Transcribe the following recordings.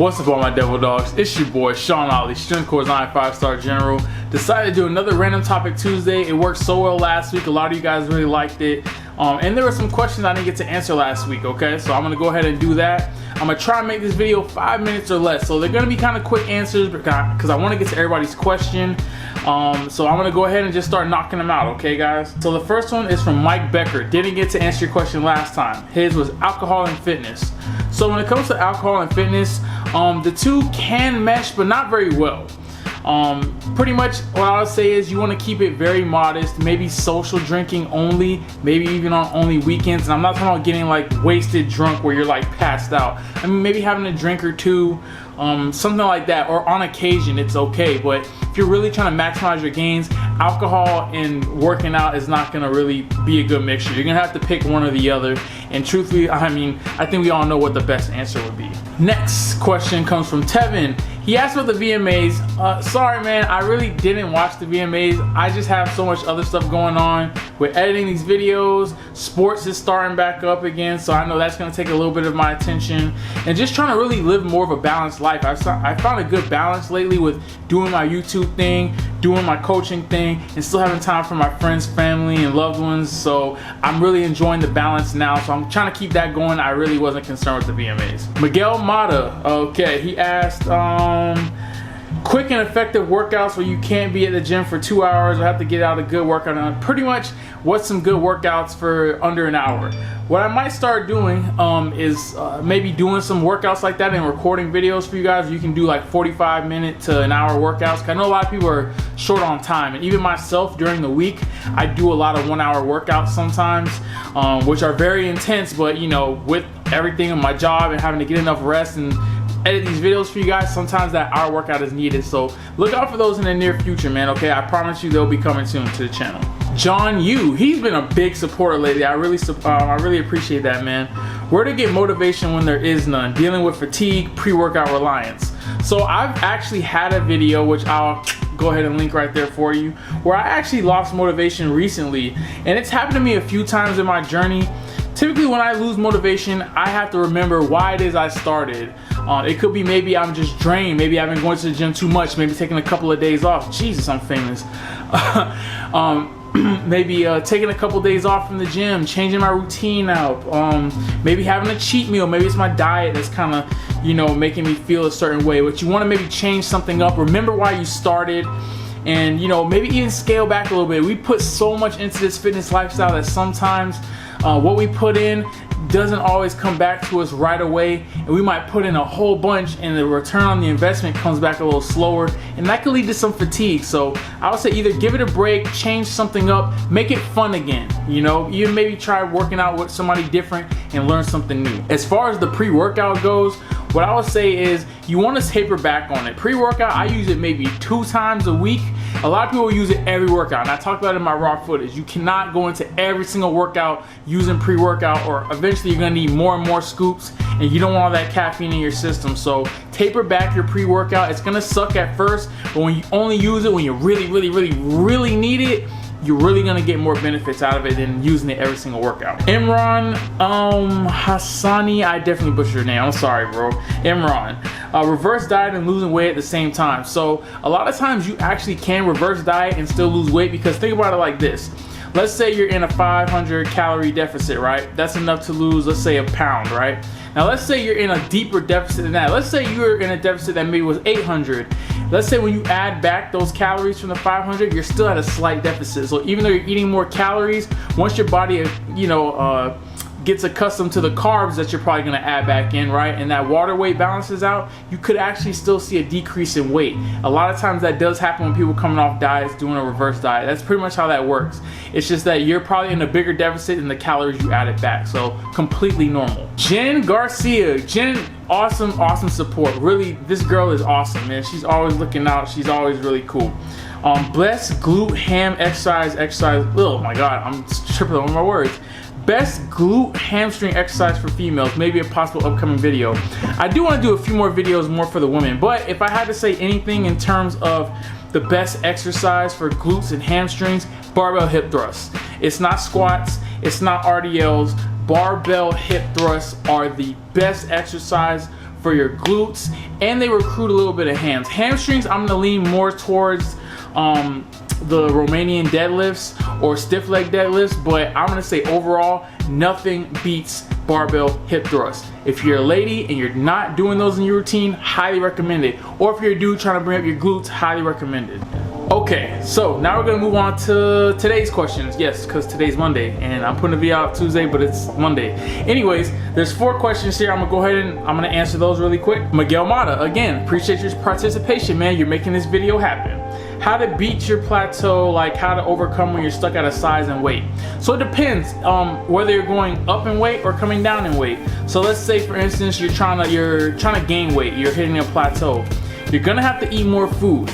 What's up, all my devil dogs? It's your boy Sean Ollie, Strength Corps 5-star general. Decided to do another random topic Tuesday. It worked so well last week. A lot of you guys really liked it. And there were some questions I didn't get to answer last week, okay? So I'm gonna go ahead and do that. I'm gonna try and make this video 5 minutes or less. So they're gonna be kind of quick answers because I wanna get to everybody's question. So I'm gonna go ahead and just start knocking them out, okay guys? So the first one is from Mike Becker. Didn't get to answer your question last time. His was alcohol and fitness. So when it comes to alcohol and fitness, the two can mesh, but not very well. Pretty much what I would say is you want to keep it very modest, maybe social drinking only, maybe even on only weekends. And I'm not talking about getting like wasted drunk where you're like passed out. I mean, maybe having a drink or two, something like that, or on occasion it's okay. But if you're really trying to maximize your gains, alcohol and working out is not going to really be a good mixture. You're going to have to pick one or the other. And truthfully, I mean, I think we all know what the best answer would be. Next question comes from Tevin. He asked about the VMAs. Sorry man, I really didn't watch the VMAs. I just have so much other stuff going on with editing these videos. Sports is starting back up again, so I know that's gonna take a little bit of my attention. And just trying to really live more of a balanced life. I found a good balance lately with doing my YouTube thing, doing my coaching thing, and still having time for my friends, family, and loved ones. So I'm really enjoying the balance now, so I'm trying to keep that going. I really wasn't concerned with the VMAs. Miguel Mata, okay, he asked, quick and effective workouts where you can't be at the gym for 2 hours or have to get out a good workout on. Pretty much what's some good workouts for under an hour. What I might start doing is maybe doing some workouts like that and recording videos for you guys. You can do like 45-minute to an hour workouts. 'Cause I know a lot of people are short on time, and even myself during the week, I do a lot of 1 hour workouts sometimes, which are very intense, but you know, with everything in my job and having to get enough rest and edit these videos for you guys, sometimes that hour workout is needed. So look out for those in the near future, man, okay? I promise you they'll be coming soon to the channel. John Yu, he's been a big supporter lately. I really appreciate that, man. Where to get motivation when there is none? Dealing with fatigue, pre-workout reliance. So I've actually had a video, which I'll go ahead and link right there for you, where I actually lost motivation recently. And it's happened to me a few times in my journey. Typically when I lose motivation, I have to remember why it is I started. It could be maybe I'm just drained, maybe I've been going to the gym too much, maybe taking a couple of days off. Jesus, I'm famous. Maybe taking a couple days off from the gym, changing my routine out, maybe having a cheat meal, maybe it's my diet that's kind of, you know, making me feel a certain way. But you want to maybe change something up, remember why you started, and you know, maybe even scale back a little bit. We put so much into this fitness lifestyle that sometimes what we put in doesn't always come back to us right away, and we might put in a whole bunch and the return on the investment comes back a little slower, and that could lead to some fatigue. So I would say either give it a break, change something up, make it fun again, you know, even maybe try working out with somebody different and learn something new. As far as the pre-workout goes, what I would say is you want to taper back on it. Pre-workout, I use it maybe 2 times a week. A lot of people use it every workout, and I talked about it in my raw footage. You cannot go into every single workout using pre-workout, or eventually you're gonna need more and more scoops, and you don't want all that caffeine in your system. So taper back your pre-workout. It's gonna suck at first, but when you only use it when you really need it, you're really gonna get more benefits out of it than using it every single workout. Imran Hassani, I definitely butchered your name, I'm sorry bro. Imran, reverse diet and losing weight at the same time. So a lot of times you actually can reverse diet and still lose weight, because think about it like this. Let's say you're in a 500 calorie deficit, right? That's enough to lose, let's say, a pound, right? Now let's say you're in a deeper deficit than that. Let's say you're in a deficit that maybe was 800. Let's say when you add back those calories from the 500, you're still at a slight deficit. So even though you're eating more calories, once your body, you know, gets accustomed to the carbs that you're probably gonna add back in, right? And that water weight balances out, you could actually still see a decrease in weight. A lot of times that does happen when people coming off diets doing a reverse diet. That's pretty much how that works. It's just that you're probably in a bigger deficit than the calories you added back. So completely normal. Jen Garcia, Jen, awesome support. Really, this girl is awesome, man. She's always looking out. She's always really cool. Best glute ham exercise. Oh my God, I'm tripping over my words. Best glute hamstring exercise for females, maybe a possible upcoming video. I do want to do a few more videos more for the women, but if I had to say anything in terms of the best exercise for glutes and hamstrings, barbell hip thrusts. It's not squats, it's not RDLs. Barbell hip thrusts are the best exercise for your glutes, and they recruit a little bit of hams. Hamstrings, I'm gonna lean more towards the Romanian deadlifts or stiff leg deadlifts, but I'm gonna say overall, nothing beats barbell hip thrust. If you're a lady and you're not doing those in your routine, highly recommend it. Or if you're a dude trying to bring up your glutes, highly recommended. Okay, so now we're gonna move on to today's questions. Yes, because today's Monday, and I'm putting a video out Tuesday, but it's Monday. Anyways, there's 4 questions here. I'm gonna go ahead and I'm gonna answer those really quick. Miguel Mata, again, appreciate your participation, man. You're making this video happen. How to beat your plateau, like how to overcome when you're stuck at a size and weight. So it depends whether you're going up in weight or coming down in weight. So let's say, for instance, you're trying to gain weight. You're hitting a plateau. You're gonna have to eat more food,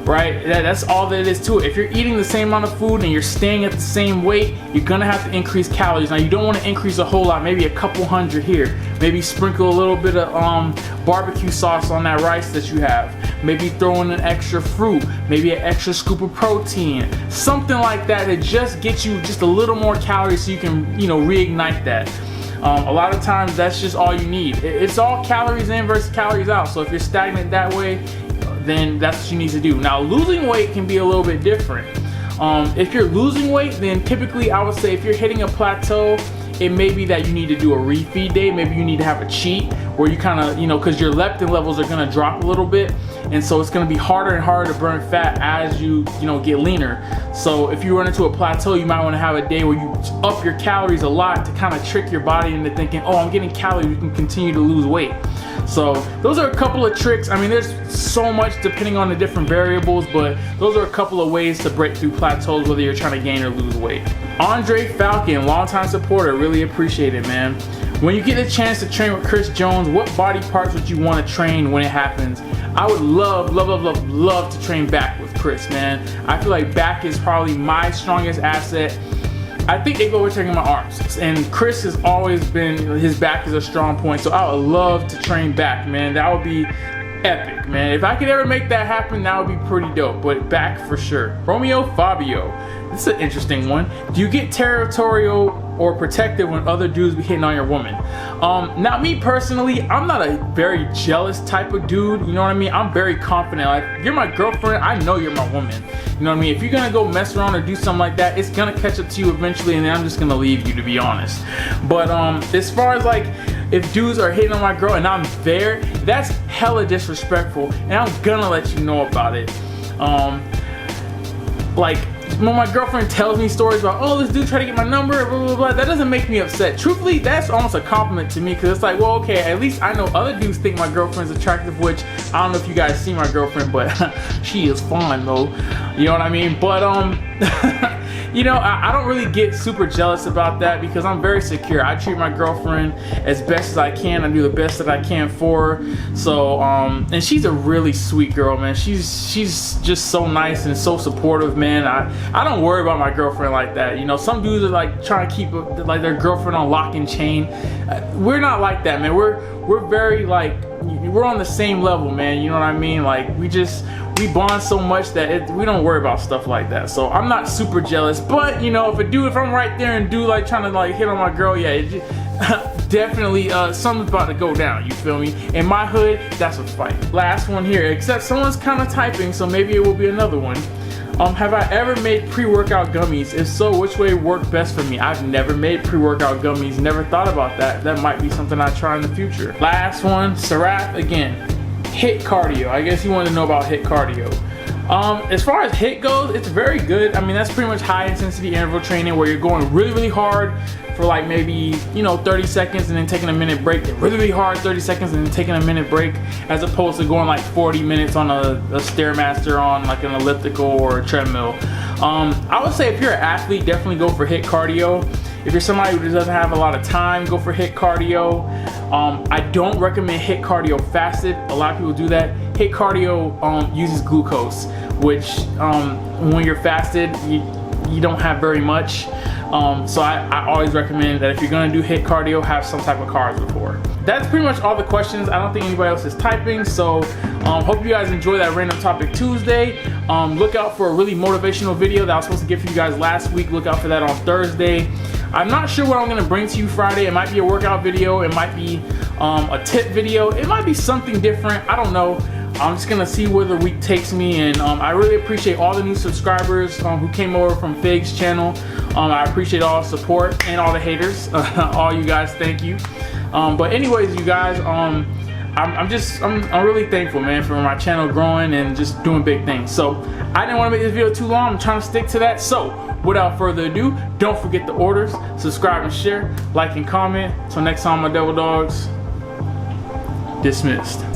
right? That's all that it is to it. If you're eating the same amount of food and you're staying at the same weight, you're gonna have to increase calories. Now, you don't want to increase a whole lot, maybe a couple hundred here. Maybe sprinkle a little bit of barbecue sauce on that rice that you have. Maybe throw in an extra fruit, maybe an extra scoop of protein, something like that to just get you just a little more calories so you can, reignite that. A lot of times that's just all you need. It's all calories in versus calories out. So if you're stagnant that way, then that's what you need to do. Now, losing weight can be a little bit different. If you're losing weight, then typically I would say if you're hitting a plateau, it may be that you need to do a refeed day. Maybe you need to have a cheat where you kind of, because your leptin levels are going to drop a little bit. And so it's going to be harder and harder to burn fat as you get leaner. So if you run into a plateau, you might want to have a day where you up your calories a lot to kind of trick your body into thinking, oh, I'm getting calories, you can continue to lose weight. So those are a couple of tricks. I mean, there's so much depending on the different variables, but those are a couple of ways to break through plateaus, whether you're trying to gain or lose weight. Andre Falcon, longtime supporter, really appreciate it, man. When you get a chance to train with Chris Jones, what body parts would you want to train when it happens? I would love to train back with Chris, man. I feel like back is probably my strongest asset. I think they go with taking my arms, and Chris has always been, his back is a strong point, so I would love to train back, man. That would be epic, man. If I could ever make that happen, that would be pretty dope, but back for sure. Romeo Fabio, this is an interesting one. Do you get territorial or protective when other dudes be hitting on your woman? Now, me personally, I'm not a very jealous type of dude, you know what I mean? I'm very confident. Like, you're my girlfriend, I know you're my woman. You know what I mean? If you're gonna go mess around or do something like that, it's gonna catch up to you eventually, and then I'm just gonna leave you, to be honest. But as far as like, if dudes are hitting on my girl and I'm there, that's hella disrespectful, and I'm gonna let you know about it. Like, when my girlfriend tells me stories about, oh, this dude tried to get my number, blah, blah, blah, that doesn't make me upset. Truthfully, that's almost a compliment to me, because it's like, well, okay, at least I know other dudes think my girlfriend's attractive, which I don't know if you guys see my girlfriend, but she is fine, though. You know what I mean? But, I don't really get super jealous about that because I'm very secure. I treat my girlfriend as best as I can. I do the best that I can for her. So, and she's a really sweet girl, man. She's just so nice and so supportive, man. I don't worry about my girlfriend like that. Some dudes are like trying to keep like their girlfriend on lock and chain. We're not like that, man. We're very like, we're on the same level, man. You know what I mean? Like, we bond so much that we don't worry about stuff like that. So I'm not super jealous, but if I'm right there and dude like trying to like hit on my girl, yeah, definitely something's about to go down, you feel me? In my hood, that's a fight. Last one here, except someone's kind of typing, so maybe it will be another one. Have I ever made pre-workout gummies? If so, which way worked best for me? I've never made pre-workout gummies, never thought about that. That might be something I try in the future. Last one, Sarath again. HIIT cardio. I guess you want to know about HIIT cardio. As far as HIIT goes, it's very good. I mean, that's pretty much high intensity interval training where you're going really, really hard for like maybe 30 seconds and then taking a minute break. Really, really hard 30 seconds and then taking a minute break, as opposed to going like 40 minutes on a Stairmaster on like an elliptical or a treadmill. I would say if you're an athlete, definitely go for HIIT cardio. If you're somebody who doesn't have a lot of time, go for HIIT cardio. I don't recommend HIIT cardio fasted. A lot of people do that. HIIT cardio uses glucose, which when you're fasted, you don't have very much. So I always recommend that if you're gonna do HIIT cardio, have some type of carbs before. That's pretty much all the questions. I don't think anybody else is typing, so hope you guys enjoy that Random Topic Tuesday. Look out for a really motivational video that I was supposed to get for you guys last week. Look out for that on Thursday. I'm not sure what I'm gonna bring to you Friday. It might be a workout video. It might be a tip video. It might be something different, I don't know. I'm just gonna see where the week takes me, and I really appreciate all the new subscribers who came over from Fig's channel. I appreciate all the support and all the haters. All you guys, thank you. But anyways, you guys, I'm really thankful, man, for my channel growing and just doing big things. So I didn't want to make this video too long. I'm trying to stick to that. So without further ado, don't forget the orders, subscribe and share, like and comment. Till next time, my devil dogs, dismissed.